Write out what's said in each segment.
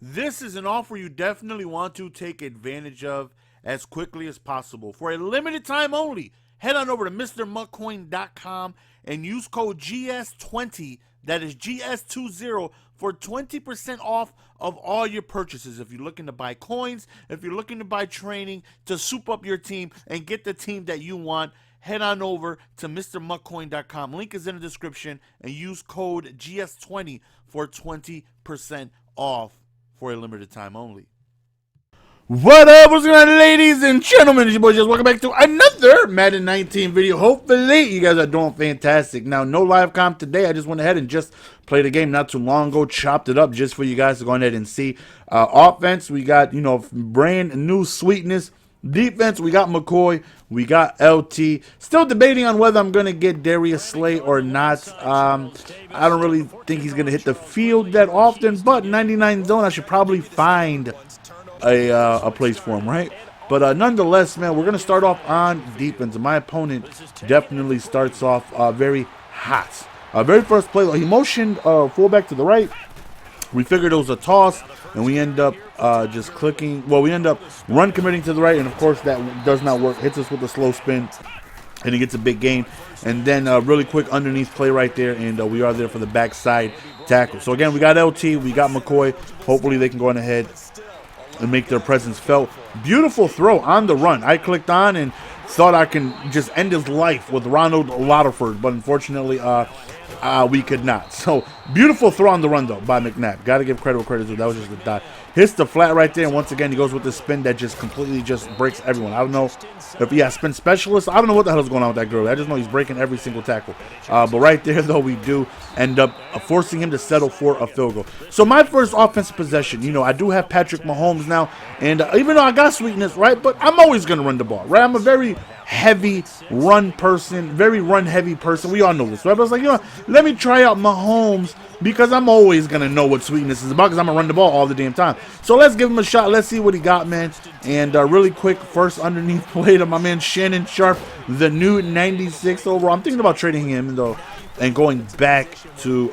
This is an offer you definitely want to take advantage of as quickly as possible. For a limited time only, head on over to MrMuckCoin.com and use code GS20, that is GS20, for 20% off of all your purchases. If you're looking to buy coins, if you're looking to buy training to soup up your team and get the team that you want, head on over to MrMuckCoin.com. Link is in the description, and use code GS20 for 20% off for a limited time only. What up, what's going on, ladies and gentlemen? It's your boy Just. Welcome back to another Madden 19 video. Hopefully you guys are doing fantastic. Now, no live comp today. I just went ahead and just played a game not too long ago, chopped it up just for you guys to go ahead and see. Offense, we got, brand new sweetness. Defense, we got McCoy, we got LT. Still debating on whether I'm going to get Darius Slay or not. I don't really think he's going to hit the field that often, but 99 zone, I should probably find a place for him, right? But nonetheless, man, we're going to start off on defense. My opponent definitely starts off very hot. Very first play, he motioned fullback to the right. We figured it was a toss, and we end up just clicking. Well, we end up run committing to the right, and of course that does not work. Hits us with a slow spin, and he gets a big gain. And then really quick underneath play right there, and we are there for the backside tackle. So again, we got LT, we got McCoy. Hopefully they can go on ahead and make their presence felt. Beautiful throw on the run. I clicked on and thought I can just end his life with Ronald Lauderford, but unfortunately we could not. So beautiful throw on the run though by McNabb. Got to give credit where credit's due. That was just a dot. Hits the flat right there, and once again he goes with the spin that just completely just breaks everyone. I don't know if spin specialist. I don't know what the hell is going on with that girl. I just know he's breaking every single tackle. But right there though, we do end up forcing him to settle for a field goal. So my first offensive possession, I do have Patrick Mahomes now, and even though I got sweetness, right, but I'm always gonna run the ball, right? I'm a very heavy run person, very run heavy person. We all know this, right? But I was like, let me try out Mahomes because I'm always gonna know what sweetness is about because I'm gonna run the ball all the damn time. So let's give him a shot. Let's see what he got, man. And really quick, first underneath play to my man Shannon Sharp, the new 96 overall. I'm thinking about trading him though and going back to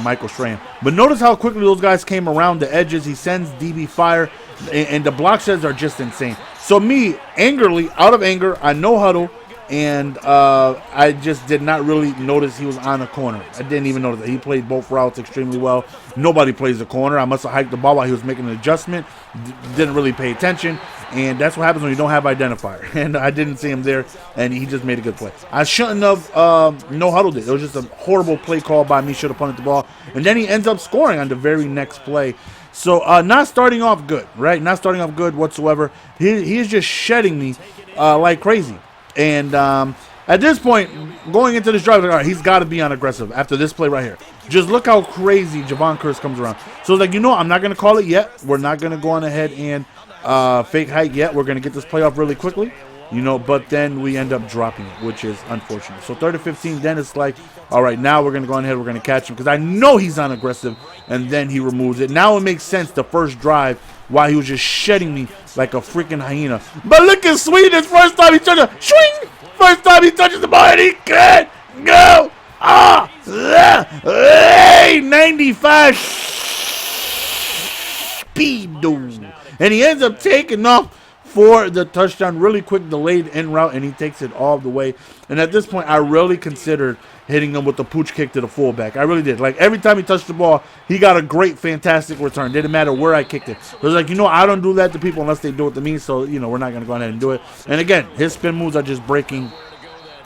Michael Strahan. But notice how quickly those guys came around the edges. He sends DB fire, and the block sheds are just insane. So me, angrily, out of anger, I no huddle, and I just did not really notice he was on a corner. I didn't even notice that. He played both routes extremely well. Nobody plays the corner. I must have hiked the ball while he was making an adjustment. Didn't really pay attention, and that's what happens when you don't have identifier. And I didn't see him there, and he just made a good play. I shouldn't have no huddled it. It was just a horrible play call by me. Should have punted the ball, and then he ends up scoring on the very next play. So not starting off good, right? Not starting off good whatsoever. He is just shedding me like crazy. And at this point, going into this drive, like, all right, he's got to be on aggressive after this play right here. Just look how crazy Javon Curse comes around. So it's like, I'm not going to call it yet. We're not going to go on ahead and fake height yet. We're going to get this play off really quickly, but then we end up dropping it, which is unfortunate. So 3rd and 15, then it's like, all right, now we're going to go on ahead. We're going to catch him because I know he's on aggressive, and then he removes it. Now it makes sense the first drive why he was just shedding me like a freaking hyena. But look at Sweetness. First time he touches it. Swing! First time he touches the ball, and he can't go. Hey, 95 speed, dude. And he ends up taking off for the touchdown. Really quick delayed en route, and he takes it all the way. And at this point, I really considered hitting him with the pooch kick to the fullback. I really did. Like, every time he touched the ball, he got a great, fantastic return. Didn't matter where I kicked it. It was like, I don't do that to people unless they do it to me, so, we're not going to go ahead and do it. And again, his spin moves are just breaking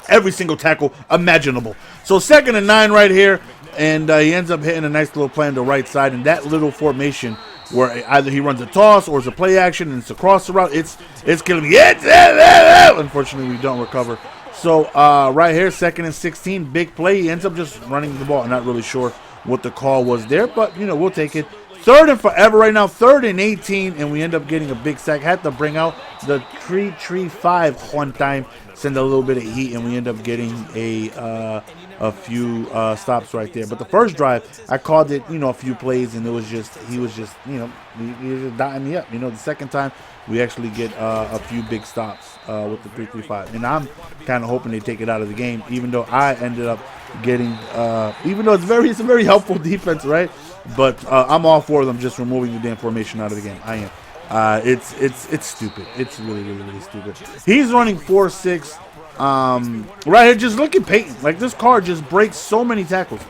every single tackle imaginable. So 2nd and 9 right here, and he ends up hitting a nice little play on the right side, and that little formation where either he runs a toss or it's a play action and it's across the route, it's killing me. Unfortunately, we don't recover. So right here, 2nd and 16, big play. He ends up just running the ball. I'm not really sure what the call was there, but, we'll take it. 3rd and forever right now, 3rd and 18, and we end up getting a big sack. Had to bring out the 3-3-5 one time send a little bit of heat, and we end up getting a few stops right there. But the first drive, I called it, a few plays, and it was just he was just he was just dotting me up. The second time we actually get a few big stops with the 3-3-5, and I'm kind of hoping they take it out of the game. Even though I ended up getting, even though it's a very helpful defense, right? But I'm all for them just removing the damn formation out of the game. I am. It's stupid. It's really stupid. He's running 4-6. Right here, just look at Payton. Like, this car just breaks so many tackles.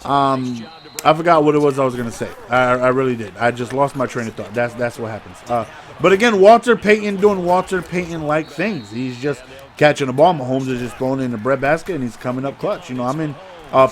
I forgot what it was I was gonna say. I really did. I just lost my train of thought. That's what happens. But again, Walter Payton doing Walter Payton-like things. He's just catching the ball. Mahomes is just throwing it in the breadbasket, and he's coming up clutch. I'm in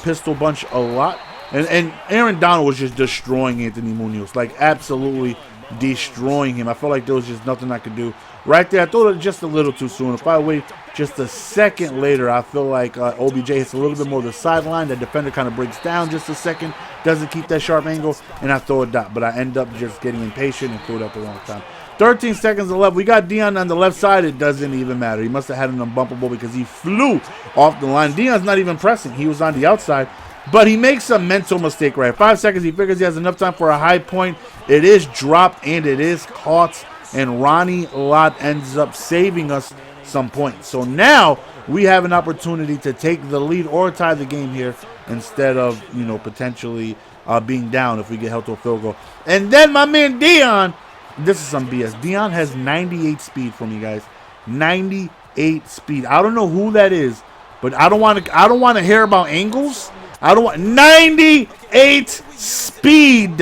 pistol bunch a lot. And Aaron Donald was just destroying Anthony Munoz, like absolutely destroying him. I felt like there was just nothing I could do. Right there, I thought it just a little too soon. If I wait just a second later, I feel like OBJ hits a little bit more of the sideline. The defender kind of breaks down just a second, doesn't keep that sharp angle, and I throw it down. But I end up just getting impatient and threw it at the wrong time. 13 seconds left. We got Dion on the left side. It doesn't even matter. He must have had an unbumpable because he flew off the line. Dion's not even pressing. He was on the outside. But he makes a mental mistake right. 5 seconds. He figures he has enough time for a high point. It is dropped and it is caught. And Ronnie Lott ends up saving us some points. So now we have an opportunity to take the lead or tie the game here instead of, potentially being down if we get held to a field goal. And then my man Dion, this is some BS. Dion has 98 speed for me, guys. 98 speed. I don't know who that is, but I don't want to hear about angles. I don't want 98 speed,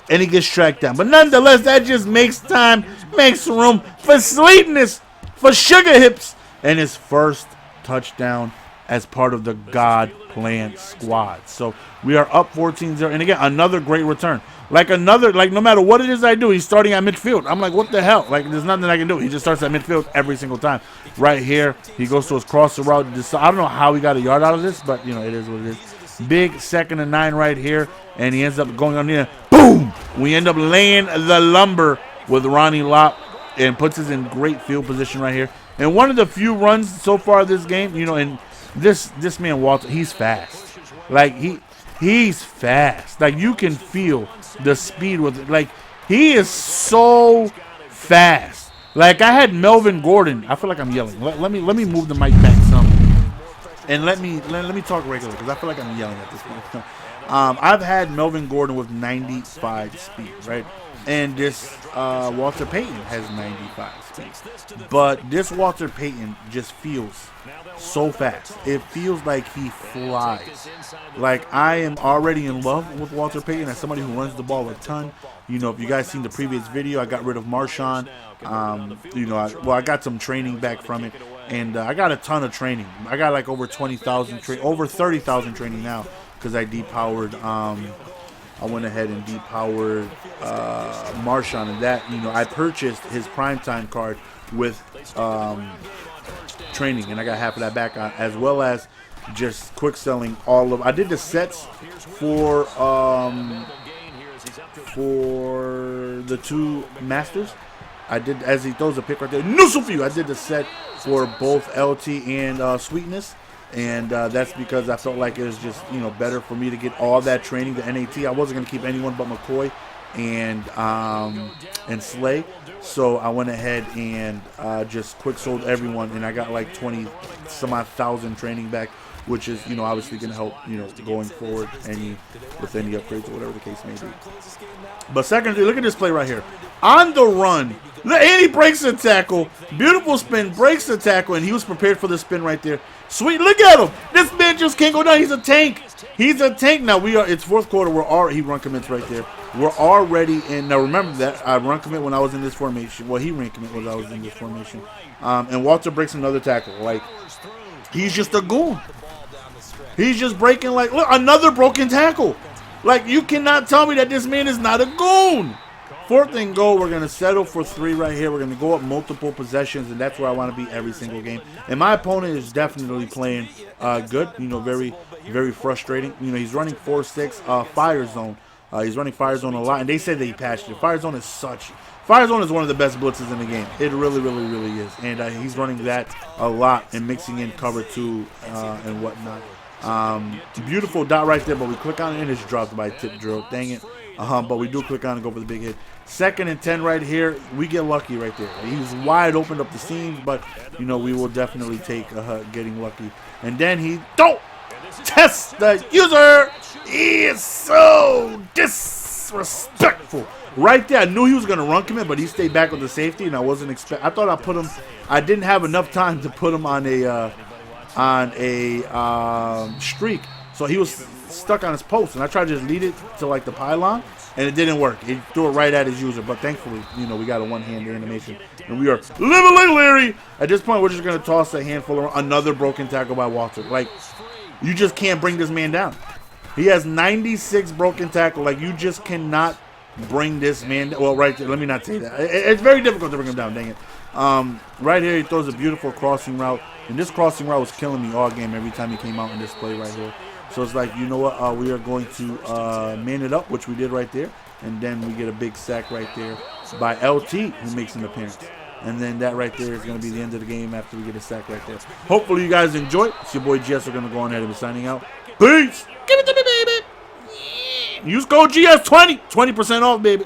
and he gets tracked down. But nonetheless, that just makes room for sweetness, for sugar hips, and his first touchdown as part of the God Plan squad. So we are up 14-0, and again, another great return. Like no matter what it is I do, he's starting at midfield. I'm like, what the hell? Like, there's nothing I can do. He just starts at midfield every single time. Right here, he goes to his crosser route. I don't know how he got a yard out of this, but, it is what it is. Big 2nd and 9 right here, and he ends up going on there. Boom! We end up laying the lumber with Ronnie Lott and puts us in great field position right here. And one of the few runs so far this game, and this man Walter, he's fast. Like, he's fast. Like, you can feel the speed with it. Like, he is so fast. Like, I had Melvin Gordon. I feel like I'm yelling. Let me move the mic back some. And let me talk regular because I feel like I'm yelling at this point. I've had Melvin Gordon with 95 speed, right? And this Walter Payton has 95 speed. But this Walter Payton just feels so fast. It feels like he flies. Like, I am already in love with Walter Payton as somebody who runs the ball a ton. If you guys seen the previous video, I got rid of Marshawn. I got some training back from it. And I got a ton of training. I got like over 20,000, over 30,000 training now because I depowered. I went ahead and depowered Marshawn, and that I purchased his primetime card with training, and I got half of that back on, as well as just quick selling all of. I did the sets for the 2 masters. I did, as he throws a pick right there, noosel for you. I did the set for both LT and Sweetness, and that's because I felt like it was just better for me to get all that training. The NAT, I wasn't going to keep anyone but McCoy and Slay, so I went ahead and just quick sold everyone, and I got like 20 some odd thousand training back, which is obviously going to help going forward with any upgrades or whatever the case may be. But secondly, look at this play right here. On the run, and he breaks the tackle. Beautiful spin, breaks the tackle, and he was prepared for the spin right there. Sweet, look at him. This man just can't go down. He's a tank. He's a tank. Now, it's fourth quarter. He run commits right there. We're already in. Now, remember that I run commit when I was in this formation. Well, he ran commit when I was in this formation. And Walter breaks another tackle. Like, he's just a goon. He's just breaking, like, look, another broken tackle. Like, you cannot tell me that this man is not a goon. 4th and goal, we're going to settle for 3 right here. We're going to go up multiple possessions, and that's where I want to be every single game. And my opponent is definitely playing good, very, very frustrating. He's running 4-6, fire zone He's running Fire Zone a lot, and they say that he patched it. Fire Zone is one of the best blitzes in the game. It really, really, really is. And he's running that a lot and mixing in cover 2 and whatnot. Beautiful dot right there, but we click on it and it's dropped by tip drill. Dang it. But we do click on it and go for the big hit. 2nd and 10 right here. We get lucky right there. He was wide open up the seams, but, you know, we will definitely take getting lucky. And then he don't test the user. He is so disrespectful. Right there, I knew he was going to run commit, but he stayed back with the safety, and I wasn't expect. I thought I put him. I didn't have enough time to put him on a streak, so he was stuck on his post, and I tried to just lead it to like the pylon, and it didn't work. He threw it right at his user, but thankfully, you know, we got a one-hand animation, and we are living like Larry. At this point, we're just going to toss a handful of another broken tackle by Walter. Like, you just can't bring this man down. He has 96 broken tackle. Like, you just cannot bring this man down. Well, right there, let me not say that. It's very difficult to bring him down, dang it. Right here, he throws a beautiful crossing route. And this crossing route was killing me all game every time he came out in this play right here. So it's like, you know what, we are going to man it up, which we did right there. And then we get a big sack right there by LT, who makes an appearance. And then that right there is going to be the end of the game after we get a sack right there. Hopefully you guys enjoyed. It's your boy GS. We're going to go on ahead and be signing out. Peace. Give it to me, baby. Use code GS20. 20% off, baby.